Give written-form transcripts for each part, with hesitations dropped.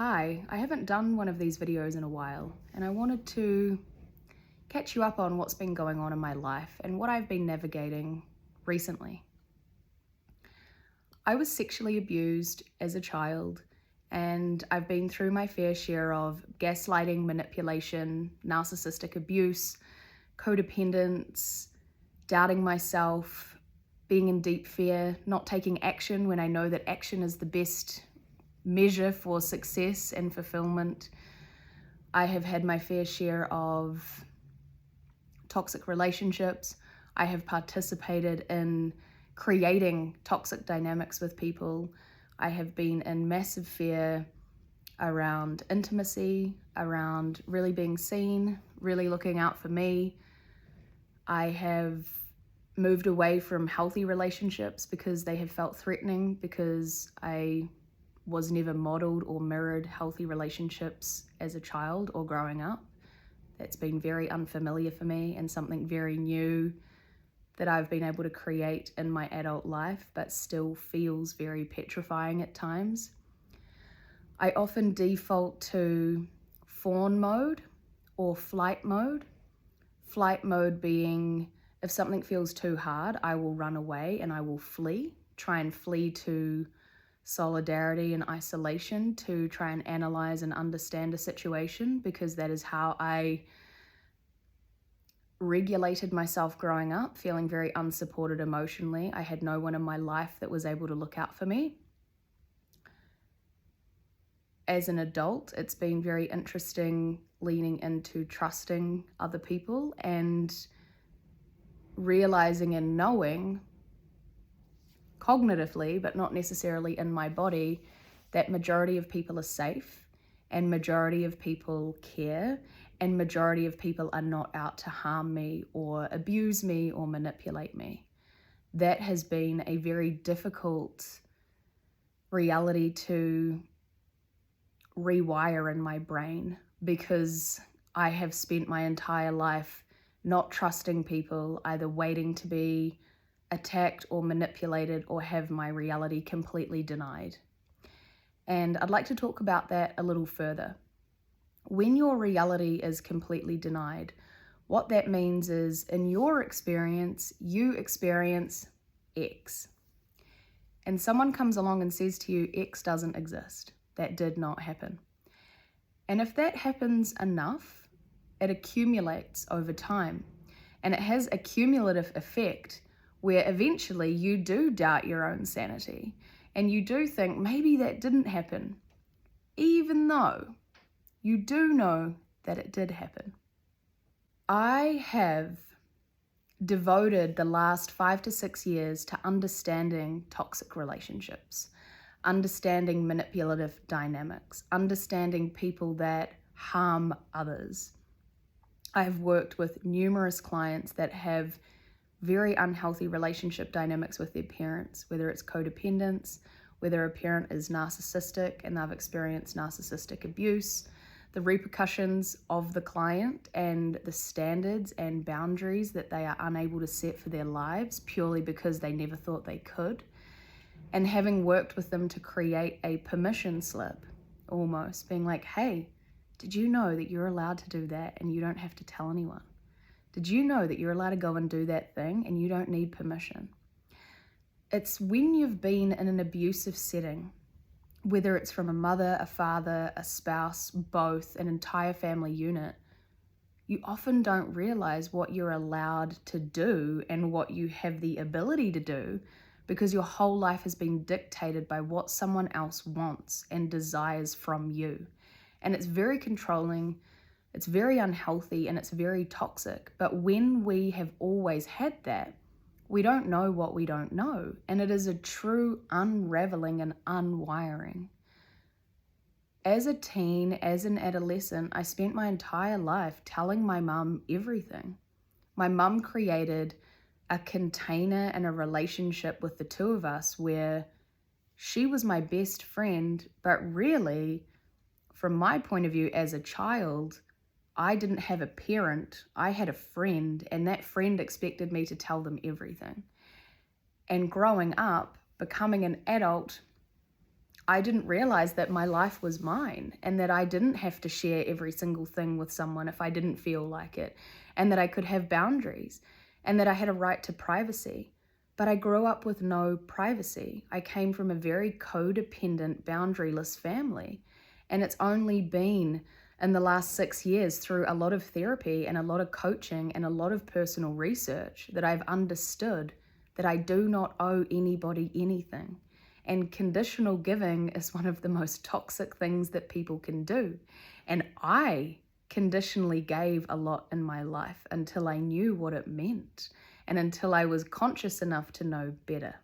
Hi, I haven't done one of these videos in a while, and I wanted to catch you up on what's been going on in my life and what I've been navigating recently. I was sexually abused as a child, and I've been through my fair share of gaslighting, manipulation, narcissistic abuse, codependence, doubting myself, being in deep fear, not taking action when I know that action is the best measure for success and fulfillment. I have had my fair share of toxic relationships. I have participated in creating toxic dynamics with people. I have been in massive fear around intimacy, around really being seen, really looking out for me. I have moved away from healthy relationships because they have felt threatening, because I was never modeled or mirrored healthy relationships as a child or growing up. That's been very unfamiliar for me and something very new that I've been able to create in my adult life, but still feels very petrifying at times. I often default to fawn mode or flight mode. Flight mode being, if something feels too hard, I will run away and I will flee, try and flee to solidarity and isolation, to try and analyze and understand a situation, because that is how I regulated myself growing up, feeling very unsupported emotionally. I had no one in my life that was able to look out for me. As an adult, it's been very interesting leaning into trusting other people and realizing and knowing cognitively, but not necessarily in my body, that majority of people are safe and majority of people care and majority of people are not out to harm me or abuse me or manipulate me. That has been a very difficult reality to rewire in my brain, because I have spent my entire life not trusting people, either waiting to be attacked or manipulated or have my reality completely denied. And I'd like to talk about that a little further. When your reality is completely denied, what that means is, in your experience, you experience X. And someone comes along and says to you, X doesn't exist. That did not happen. And if that happens enough, it accumulates over time. And it has a cumulative effect where eventually you do doubt your own sanity and you do think maybe that didn't happen, even though you do know that it did happen. I have devoted the last 5 to 6 years to understanding toxic relationships, understanding manipulative dynamics, understanding people that harm others. I've worked with numerous clients that have very unhealthy relationship dynamics with their parents, whether it's codependence, whether a parent is narcissistic and they've experienced narcissistic abuse, the repercussions of the client and the standards and boundaries that they are unable to set for their lives purely because they never thought they could, and having worked with them to create a permission slip, almost being like, hey, did you know that you're allowed to do that and you don't have to tell anyone? Did you know that you're allowed to go and do that thing and you don't need permission? It's when you've been in an abusive setting, whether it's from a mother, a father, a spouse, both, an entire family unit, you often don't realize what you're allowed to do and what you have the ability to do, because your whole life has been dictated by what someone else wants and desires from you. And it's very controlling, it's very unhealthy, and it's very toxic. But when we have always had that, we don't know what we don't know. And it is a true unraveling and unwiring. As a teen, as an adolescent, I spent my entire life telling my mum everything. My mum created a container and a relationship with the two of us where she was my best friend, but really, from my point of view as a child, I didn't have a parent, I had a friend, and that friend expected me to tell them everything. And growing up, becoming an adult, I didn't realize that my life was mine and that I didn't have to share every single thing with someone if I didn't feel like it, and that I could have boundaries and that I had a right to privacy. But I grew up with no privacy. I came from a very codependent, boundaryless family. And it's only been in the last 6 years through a lot of therapy and a lot of coaching and a lot of personal research that I've understood that I do not owe anybody anything. And conditional giving is one of the most toxic things that people can do. And I conditionally gave a lot in my life until I knew what it meant and until I was conscious enough to know better.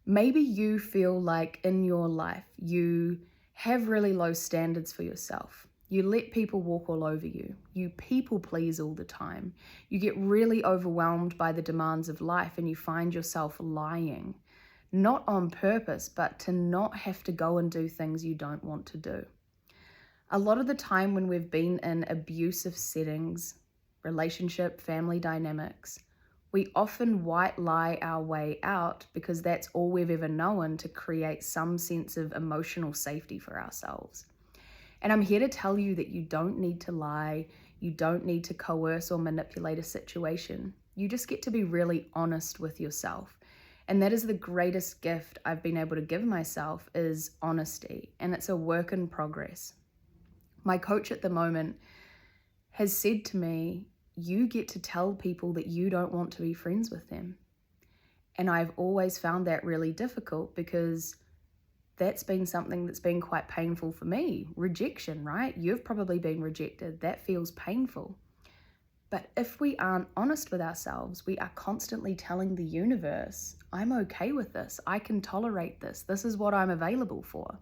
Maybe you feel like in your life you have really low standards for yourself. You let people walk all over you. You people please all the time. You get really overwhelmed by the demands of life and you find yourself lying, not on purpose, but to not have to go and do things you don't want to do. A lot of the time when we've been in abusive settings, relationship, family dynamics, we often white lie our way out because that's all we've ever known to create some sense of emotional safety for ourselves. And I'm here to tell you that you don't need to lie, you don't need to coerce or manipulate a situation. You just get to be really honest with yourself. And that is the greatest gift I've been able to give myself, is honesty. And it's a work in progress. My coach at the moment has said to me, you get to tell people that you don't want to be friends with them. And I've always found that really difficult because that's been something that's been quite painful for me. Rejection, right? You've probably been rejected. That feels painful. But if we aren't honest with ourselves, we are constantly telling the universe, I'm okay with this. I can tolerate this. This is what I'm available for.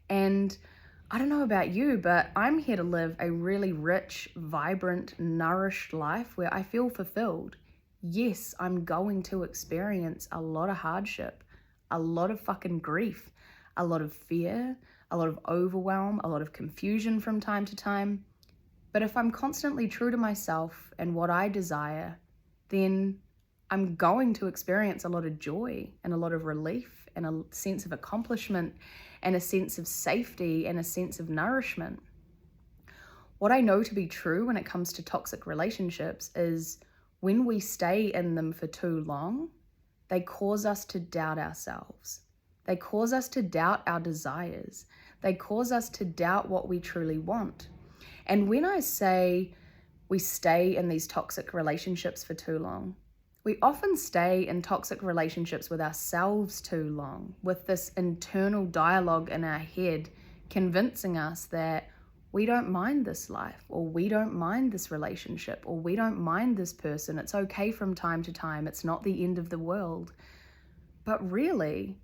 And I don't know about you, but I'm here to live a really rich, vibrant, nourished life where I feel fulfilled. Yes, I'm going to experience a lot of hardship, a lot of fucking grief, a lot of fear, a lot of overwhelm, a lot of confusion from time to time. But if I'm constantly true to myself and what I desire, then I'm going to experience a lot of joy and a lot of relief and a sense of accomplishment and a sense of safety and a sense of nourishment. What I know to be true when it comes to toxic relationships is when we stay in them for too long, they cause us to doubt ourselves. They cause us to doubt our desires. They cause us to doubt what we truly want. And when I say we stay in these toxic relationships for too long, we often stay in toxic relationships with ourselves too long, with this internal dialogue in our head convincing us that we don't mind this life, or we don't mind this relationship, or we don't mind this person. It's okay from time to time. It's not the end of the world. But really,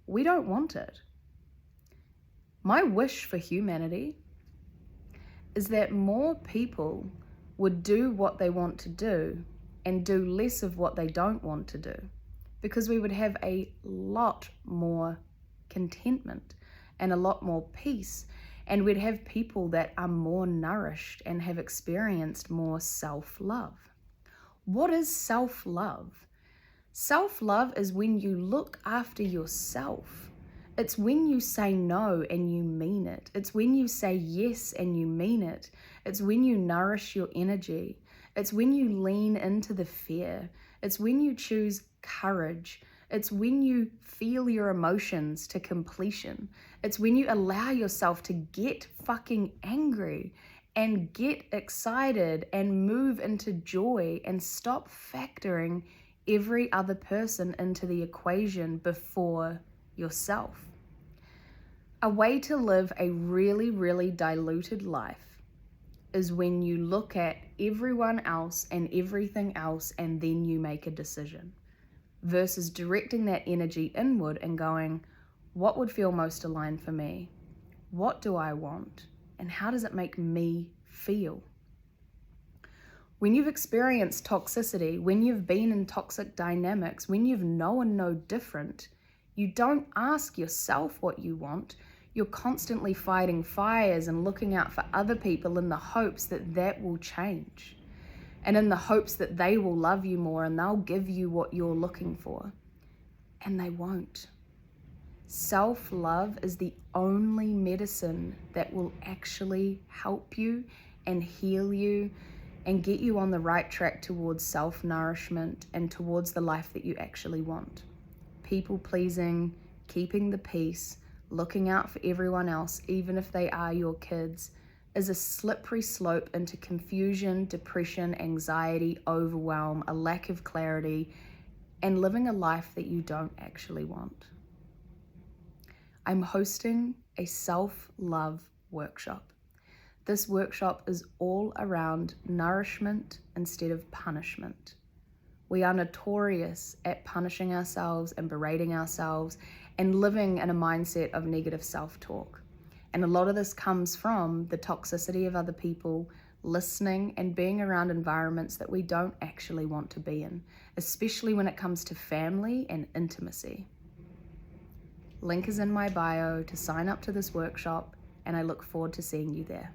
we don't want it. My wish for humanity is that more people would do what they want to do and do less of what they don't want to do, because we would have a lot more contentment and a lot more peace, and we'd have people that are more nourished and have experienced more self-love. What is self-love? Self-love is when you look after yourself. It's when you say no and you mean it. It's when you say yes and you mean it. It's when you nourish your energy. It's when you lean into the fear. It's when you choose courage. It's when you feel your emotions to completion. It's when you allow yourself to get fucking angry and get excited and move into joy and stop factoring every other person into the equation before yourself. A way to live a really, really diluted life is when you look at everyone else and everything else and then you make a decision, versus directing that energy inward and going, what would feel most aligned for me? What do I want? And how does it make me feel? When you've experienced toxicity, when you've been in toxic dynamics, when you've known no different, you don't ask yourself what you want. You're constantly fighting fires and looking out for other people in the hopes that that will change, and in the hopes that they will love you more and they'll give you what you're looking for. And they won't. Self-love is the only medicine that will actually help you and heal you and get you on the right track towards self-nourishment and towards the life that you actually want. People-pleasing, keeping the peace, looking out for everyone else, even if they are your kids, is a slippery slope into confusion, depression, anxiety, overwhelm, a lack of clarity, and living a life that you don't actually want. I'm hosting a self-love workshop. This workshop is all around nourishment instead of punishment. We are notorious at punishing ourselves and berating ourselves and living in a mindset of negative self-talk. And a lot of this comes from the toxicity of other people, listening and being around environments that we don't actually want to be in, especially when it comes to family and intimacy. Link is in my bio to sign up to this workshop, and I look forward to seeing you there.